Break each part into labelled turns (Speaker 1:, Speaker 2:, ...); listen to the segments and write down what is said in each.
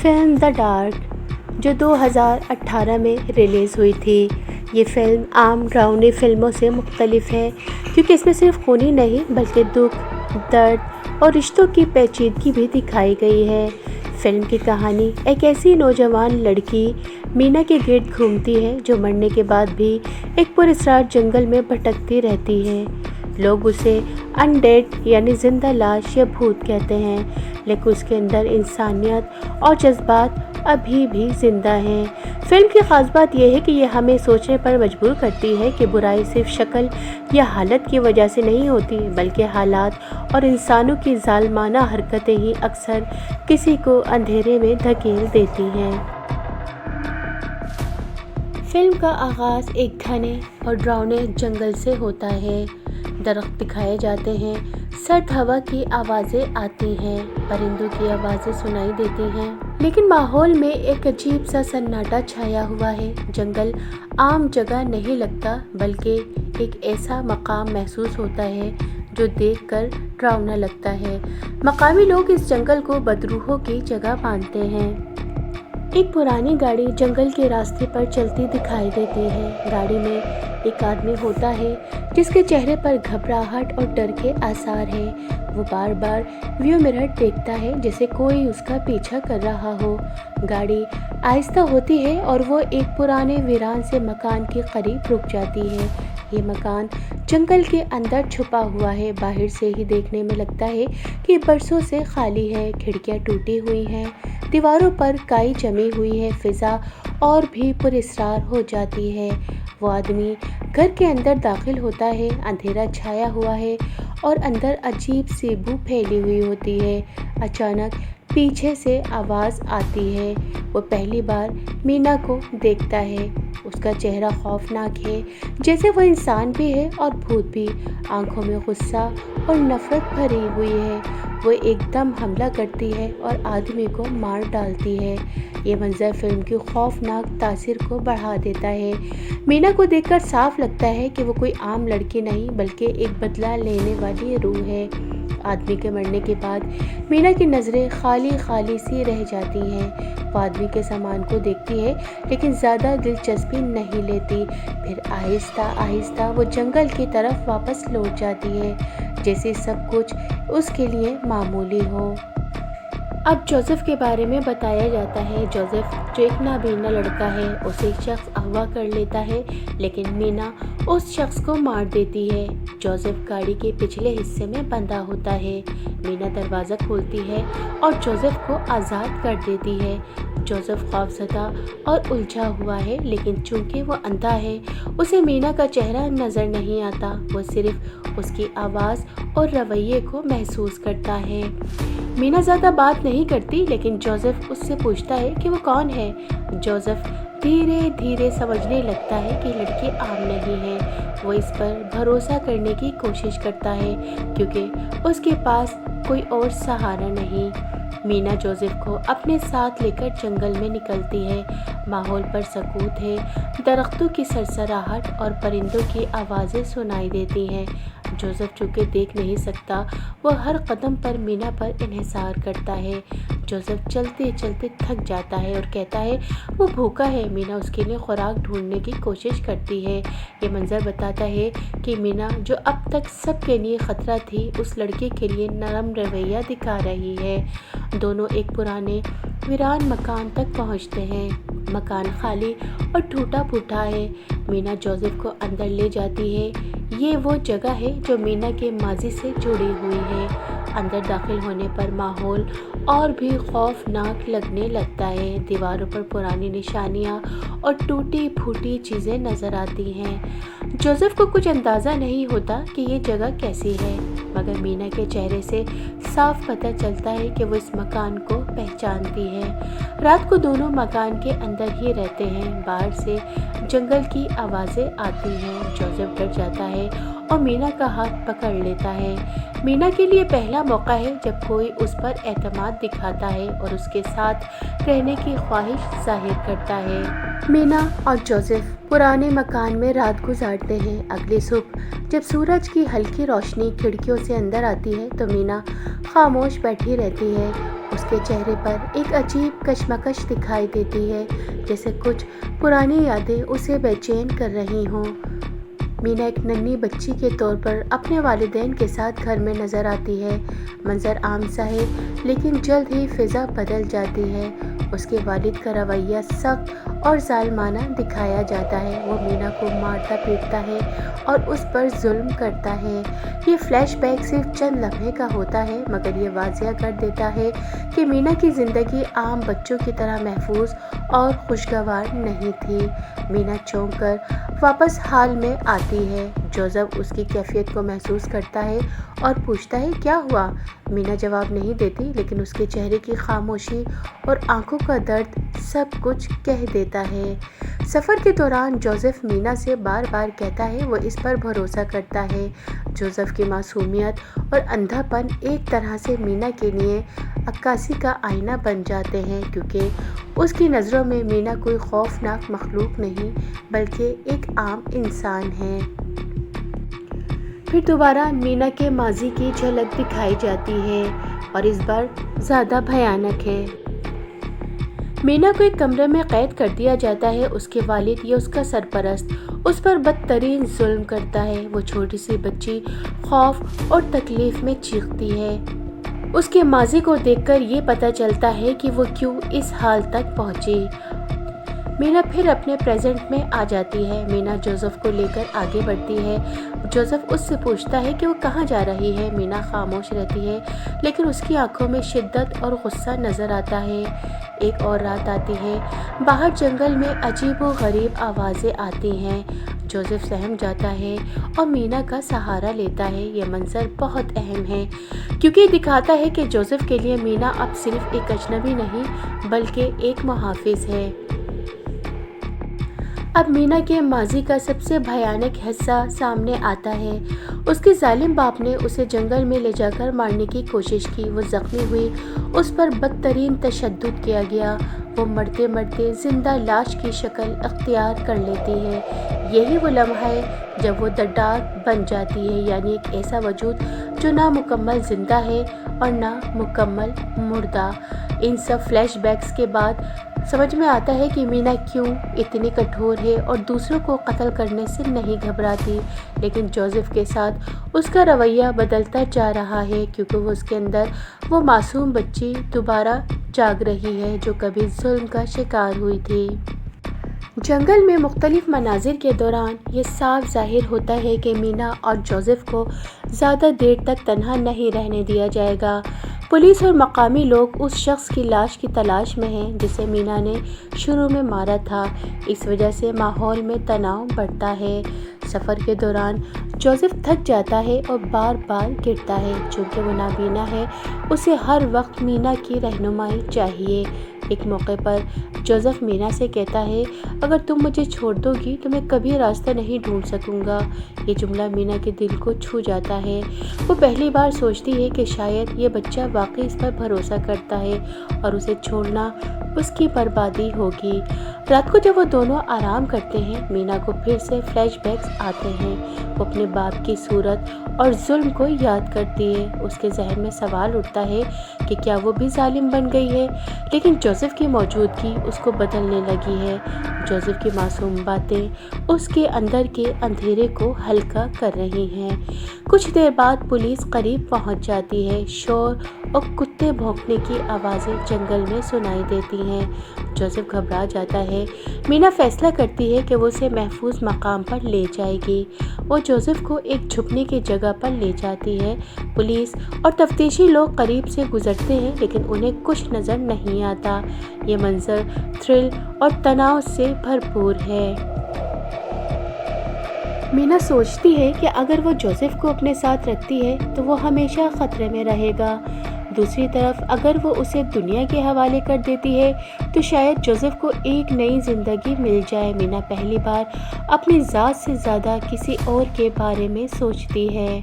Speaker 1: Film the dark جو 2018 میں release ہوئی تھی۔ یہ فلم عام ڈراؤنی فلموں سے مختلف ہے کیونکہ اس میں صرف خونی نہیں بلکہ دکھ، درد اور رشتوں کی پیچیدگی بھی دکھائی گئی ہے۔ فلم کی کہانی ایک ایسی نوجوان لڑکی مینا کے گرد گھومتی ہے جو مرنے کے بعد بھی ایک پراسرار جنگل میں بھٹکتی رہتی ہے۔ لوگ اسے ان ڈیڈ یعنی زندہ لاش یا بھوت کہتے ہیں، لیکن اس کے اندر انسانیت اور جذبات ابھی بھی زندہ ہیں۔ فلم کی خاص بات یہ ہے کہ یہ ہمیں سوچنے پر مجبور کرتی ہے کہ برائی صرف شکل یا حالت کی وجہ سے نہیں ہوتی، بلکہ حالات اور انسانوں کی ظالمانہ حرکتیں ہی اکثر کسی کو اندھیرے میں دھکیل دیتی ہیں۔ فلم کا آغاز ایک گھنے اور ڈراؤنے جنگل سے ہوتا ہے۔ درخت دکھائے جاتے ہیں، سرد ہوا کی آوازیں آتی ہیں، پرندوں کی آوازیں سنائی دیتی ہیں، لیکن ماحول میں ایک عجیب سا سناٹا چھایا ہوا ہے۔ جنگل عام جگہ نہیں لگتا بلکہ ایک ایسا مقام محسوس ہوتا ہے جو دیکھ کر ڈراؤنا لگتا ہے۔ مقامی لوگ اس جنگل کو بدروحوں کی جگہ مانتے ہیں۔ ایک پرانی گاڑی جنگل کے راستے پر چلتی دکھائی دیتی ہے۔ گاڑی میں ایک آدمی ہوتا ہے جس کے چہرے پر گھبراہٹ اور ڈر کے آثار ہیں۔ وہ بار بار ویو مرر دیکھتا ہے جیسے کوئی اس کا پیچھا کر رہا ہو۔ گاڑی آہستہ ہوتی ہے اور وہ ایک پرانے ویران سے مکان کے قریب رک جاتی ہے۔ یہ مکان جنگل کے اندر چھپا ہوا ہے۔ باہر سے ہی دیکھنے میں لگتا ہے کہ برسوں سے خالی ہے۔ کھڑکیاں ٹوٹی ہوئی ہیں، دیواروں پر کائی جمی ہوئی ہے، فضا اور بھی پراسرار ہو جاتی ہے۔ وہ آدمی گھر کے اندر داخل ہوتا ہے۔ اندھیرا چھایا ہوا ہے اور اندر عجیب سی بو پھیلی ہوئی ہوتی ہے۔ اچانک پیچھے سے آواز آتی ہے۔ وہ پہلی بار مینا کو دیکھتا ہے۔ اس کا چہرہ خوفناک ہے، جیسے وہ انسان بھی ہے اور بھوت بھی۔ آنکھوں میں غصہ اور نفرت بھری ہوئی ہے۔ وہ ایک دم حملہ کرتی ہے اور آدمی کو مار ڈالتی ہے۔ یہ منظر فلم کی خوفناک تاثر کو بڑھا دیتا ہے۔ مینا کو دیکھ کر صاف لگتا ہے کہ وہ کوئی عام لڑکی نہیں بلکہ ایک بدلہ لینے والی روح ہے۔ آدمی کے مرنے کے بعد مینا کی نظریں خالی خالی سی رہ جاتی ہیں۔ وہ آدمی کے سامان کو دیکھتی ہے لیکن زیادہ دلچسپی نہیں لیتی۔ پھر آہستہ آہستہ وہ جنگل کی طرف واپس لوٹ جاتی ہے، جیسے سب کچھ اس کے لیے معمولی ہو۔ اب جوزف کے بارے میں بتایا جاتا ہے۔ جوزف جو ایک نابینا لڑکا ہے، اسے ایک شخص اغوا کر لیتا ہے لیکن مینا اس شخص کو مار دیتی ہے۔ جوزف گاڑی کے پچھلے حصے میں بندھا ہوتا ہے۔ مینا دروازہ کھولتی ہے اور جوزف کو آزاد کر دیتی ہے۔ جوزف خوفزدہ اور الجھا ہوا ہے لیکن چونکہ وہ اندھا ہے اسے مینا کا چہرہ نظر نہیں آتا۔ وہ صرف اس کی آواز اور رویے کو محسوس کرتا ہے۔ مینا زیادہ بات نہیں کرتی لیکن جوزف اس سے پوچھتا ہے کہ وہ کون ہے۔ جوزف دھیرے دھیرے سمجھنے لگتا ہے کہ لڑکی عام نہیں ہے۔ وہ اس پر بھروسہ کرنے کی کوشش کرتا ہے کیونکہ اس کے پاس کوئی اور سہارا نہیں۔ مینا جوزف کو اپنے ساتھ لے کر جنگل میں نکلتی ہے۔ ماحول پر سکوت ہے، درختوں کی سرسراہٹ اور پرندوں کی آوازیں سنائی دیتی ہیں۔ جوزف چونکہ دیکھ نہیں سکتا، وہ ہر قدم پر مینا پر انحصار کرتا ہے۔ جوزف چلتے چلتے تھک جاتا ہے اور کہتا ہے وہ بھوکا ہے۔ مینا اس کے لیے خوراک ڈھونڈنے کی کوشش کرتی ہے۔ یہ منظر بتاتا ہے کہ مینا جو اب تک سب کے لیے خطرہ تھی، اس لڑکے کے لیے نرم رویہ دکھا رہی ہے۔ دونوں ایک پرانے ویران مکان تک پہنچتے ہیں۔ مکان خالی اور ٹوٹا پھوٹا ہے۔ مینا جوزف کو اندر لے جاتی ہے۔ یہ وہ جگہ ہے جو مینا کے ماضی سے جڑی ہوئی ہے۔ اندر داخل ہونے پر ماحول اور بھی خوفناک لگنے لگتا ہے۔ دیواروں پر پرانی نشانیاں اور ٹوٹی پھوٹی چیزیں نظر آتی ہیں۔ جوزف کو کچھ اندازہ نہیں ہوتا کہ یہ جگہ کیسی ہے، مگر مینا کے چہرے سے صاف پتہ چلتا ہے کہ وہ اس مکان کو پہچانتی ہے۔ رات کو دونوں مکان کے اندر ہی رہتے ہیں۔ باہر سے جنگل کی آوازیں آتی ہیں۔ جوزف ڈر جاتا ہے اور مینا کا ہاتھ پکڑ لیتا ہے۔ مینا کے لیے پہلا موقع ہے جب کوئی اس پر اعتماد دکھاتا ہے اور اس کے ساتھ رہنے کی خواہش ظاہر کرتا ہے۔ مینا اور جوزف پرانے مکان میں رات گزارتے ہیں۔ اگلی صبح جب سورج کی ہلکی روشنی کھڑکیوں سے اندر آتی ہے تو مینا خاموش بیٹھی رہتی ہے۔ اس کے چہرے پر ایک عجیب کشمکش دکھائی دیتی ہے، جیسے کچھ پرانی یادیں اسے بے چین کر رہی ہوں۔ مینا ایک ننھی بچی کے طور پر اپنے والدین کے ساتھ گھر میں نظر آتی ہے۔ منظر عام سا ہے، لیکن جلد ہی فضا بدل جاتی ہے۔ اس کے والد کا رویہ سخت اور ظالمانہ دکھایا جاتا ہے۔ وہ مینا کو مارتا پیٹتا ہے اور اس پر ظلم کرتا ہے۔ یہ فلیش بیک صرف چند لمحے کا ہوتا ہے، مگر یہ واضح کر دیتا ہے کہ مینا کی زندگی عام بچوں کی طرح محفوظ اور خوشگوار نہیں تھی۔ مینا چونک کر واپس حال میں آتی ہے۔ جوزف اس کی کیفیت کو محسوس کرتا ہے اور پوچھتا ہے کیا ہوا؟ مینا جواب نہیں دیتی، لیکن اس کے چہرے کی خاموشی اور آنکھوں کا درد سب کچھ کہہ دیتا ہے۔ سفر کے دوران جوزف مینا سے بار بار کہتا ہے وہ اس پر بھروسہ کرتا ہے۔ جوزف کی معصومیت اور اندھا پن ایک طرح سے مینا کے لیے عکاسی کا آئینہ بن جاتے ہیں، کیونکہ اس کی نظروں میں مینا کوئی خوفناک مخلوق نہیں بلکہ ایک عام انسان ہے۔ پھر دوبارہ مینا کے ماضی کی جھلک دکھائی جاتی ہے اور اس بار زیادہ بھیانک ہے۔ مینا کو ایک کمرے میں قید کر دیا جاتا ہے۔ اس کے والد یا اس کا سرپرست اس پر بدترین ظلم کرتا ہے۔ وہ چھوٹی سی بچی خوف اور تکلیف میں چیختی ہے۔ اس کے ماضی کو دیکھ کر یہ پتہ چلتا ہے کہ وہ کیوں اس حال تک پہنچی۔ مینا پھر اپنے پریزنٹ میں آ جاتی ہے۔ مینا جوزف کو لے کر آگے بڑھتی ہے۔ جوزف اس سے پوچھتا ہے کہ وہ کہاں جا رہی ہے۔ مینا خاموش رہتی ہے، لیکن اس کی آنکھوں میں شدت اور غصہ نظر آتا ہے۔ ایک اور رات آتی ہے۔ باہر جنگل میں عجیب و غریب آوازیں آتی ہیں۔ جوزف سہم جاتا ہے اور مینا کا سہارا لیتا ہے۔ یہ منظر بہت اہم ہے، کیونکہ یہ دکھاتا ہے کہ جوزف کے لیے مینا اب صرف ایک اجنبی نہیں بلکہ ایک محافظ ہے۔ اب مینا کے ماضی کا سب سے بھیانک حصہ سامنے آتا ہے۔ اس کے ظالم باپ نے اسے جنگل میں لے جا کر مارنے کی کوشش کی۔ وہ زخمی ہوئی، اس پر بدترین تشدد کیا گیا۔ وہ مرتے مرتے زندہ لاش کی شکل اختیار کر لیتی ہے۔ یہی وہ لمحہ ہے جب وہ دی ڈارک بن جاتی ہے، یعنی ایک ایسا وجود جو نہ مکمل زندہ ہے اور نہ مکمل مردہ۔ ان سب فلیش بیکس کے بعد سمجھ میں آتا ہے کہ مینا کیوں اتنی کٹھور ہے اور دوسروں کو قتل کرنے سے نہیں گھبراتی، لیکن جوزف کے ساتھ اس کا رویہ بدلتا جا رہا ہے، کیونکہ وہ اس کے اندر وہ معصوم بچی دوبارہ جاگ رہی ہے جو کبھی ظلم کا شکار ہوئی تھی۔ جنگل میں مختلف مناظر کے دوران یہ صاف ظاہر ہوتا ہے کہ مینا اور جوزف کو زیادہ دیر تک تنہا نہیں رہنے دیا جائے گا۔ پولیس اور مقامی لوگ اس شخص کی لاش کی تلاش میں ہیں جسے مینا نے شروع میں مارا تھا۔ اس وجہ سے ماحول میں تناؤ بڑھتا ہے۔ سفر کے دوران جوزف تھک جاتا ہے اور بار بار گرتا ہے۔ چونکہ وہ نابینا ہے، اسے ہر وقت مینا کی رہنمائی چاہیے۔ ایک موقع پر جوزف مینا سے کہتا ہے اگر تم مجھے چھوڑ دو گی تو میں کبھی راستہ نہیں ڈھونڈ سکوں گا۔ یہ جملہ مینا کے دل کو چھو جاتا ہے۔ وہ پہلی بار سوچتی ہے کہ شاید یہ بچہ واقعی اس پر بھروسہ کرتا ہے اور اسے چھوڑنا اس کی بربادی ہوگی۔ رات کو جب وہ دونوں آرام کرتے ہیں، مینا کو پھر سے فلیش بیکس آتے ہیں۔ وہ اپنے باپ کی صورت اور ظلم کو یاد کرتی ہے۔ اس کے ذہن میں سوال اٹھتا ہے کہ کیا وہ بھی ظالم بن گئی ہے، لیکن جوزف کی موجودگی اس کو بدلنے لگی ہے۔ جوزف کی معصوم باتیں اس کے اندر کے اندھیرے کو ہلکا کر رہی ہیں۔ کچھ دیر بعد پولیس قریب پہنچ جاتی ہے۔ شور اور کتے بھونکنے کی آوازیں جنگل میں سنائی دیتی ہیں۔ جوزف گھبرا جاتا ہے۔ مینا فیصلہ کرتی ہے کہ وہ اسے محفوظ مقام پر لے جائے گی۔ وہ جوزف کو ایک چھپنے کی جگہ پر لے جاتی ہے۔ پولیس اور تفتیشی لوگ قریب سے گزرتے ہیں، لیکن انہیں کچھ نظر نہیں آتا۔ یہ منظر تھرل اور تناؤ سے بھرپور ہے۔ مینا سوچتی ہے کہ اگر وہ جوزف کو اپنے ساتھ رکھتی ہے تو وہ ہمیشہ خطرے میں رہے گا۔ دوسری طرف اگر وہ اسے دنیا کے حوالے کر دیتی ہے تو شاید جوزف کو ایک نئی زندگی مل جائے۔ مینا پہلی بار اپنی ذات سے زیادہ کسی اور کے بارے میں سوچتی ہے۔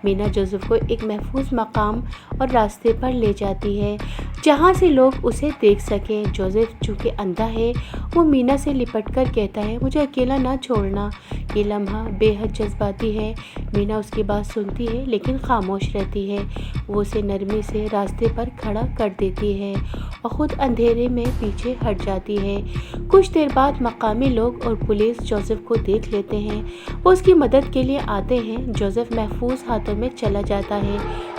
Speaker 1: مینا جوزف کو ایک محفوظ مقام اور راستے پر لے جاتی ہے جہاں سے لوگ اسے دیکھ سکیں۔ جوزف چونکہ اندھا ہے، وہ مینا سے لپٹ کر کہتا ہے مجھے اکیلا نہ چھوڑنا۔ یہ لمحہ بے حد جذباتی ہے۔ مینا اس کی بات سنتی ہے لیکن خاموش رہتی ہے۔ وہ اسے نرمی سے راستے پر کھڑا کر دیتی ہے اور خود اندھیرے میں پیچھے ہٹ جاتی ہے۔ کچھ دیر بعد مقامی لوگ اور پولیس جوزف کو دیکھ لیتے ہیں۔ وہ اس کی مدد کے لیے آتے ہیں۔ جوزف محفوظ ہاتھوں میں چلا جاتا ہے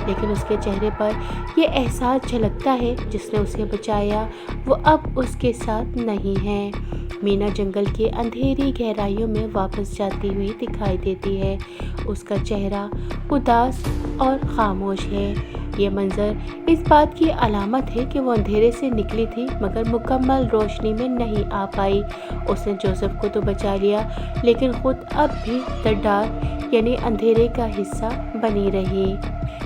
Speaker 1: لیکن اس کے چہرے پر یہ احساس جھلکتا ہے جس نے اسے بچایا وہ اب اس کے ساتھ نہیں ہے۔ مینا جنگل کی اندھیری گہرائیوں میں واپس جاتی ہوئی دکھائی دیتی ہے۔ اس کا چہرہ اداس اور خاموش ہے۔ یہ منظر اس بات کی علامت ہے کہ وہ اندھیرے سے نکلی تھی مگر مکمل روشنی میں نہیں آ پائی۔ اس نے جوزف کو تو بچا لیا لیکن خود اب بھی دی ڈارک یعنی اندھیرے کا حصہ بنی رہی۔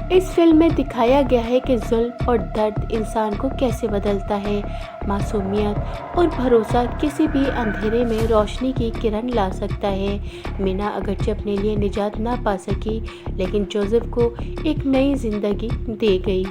Speaker 1: اس فلم میں دکھایا گیا ہے کہ ظلم اور درد انسان کو کیسے بدلتا ہے۔ معصومیت اور بھروسہ کسی بھی اندھیرے میں روشنی کی کرن لا سکتا ہے۔ مینا اگرچہ اپنے لیے نجات نہ پا سکی لیکن جوزف کو ایک نئی زندگی دے گئی۔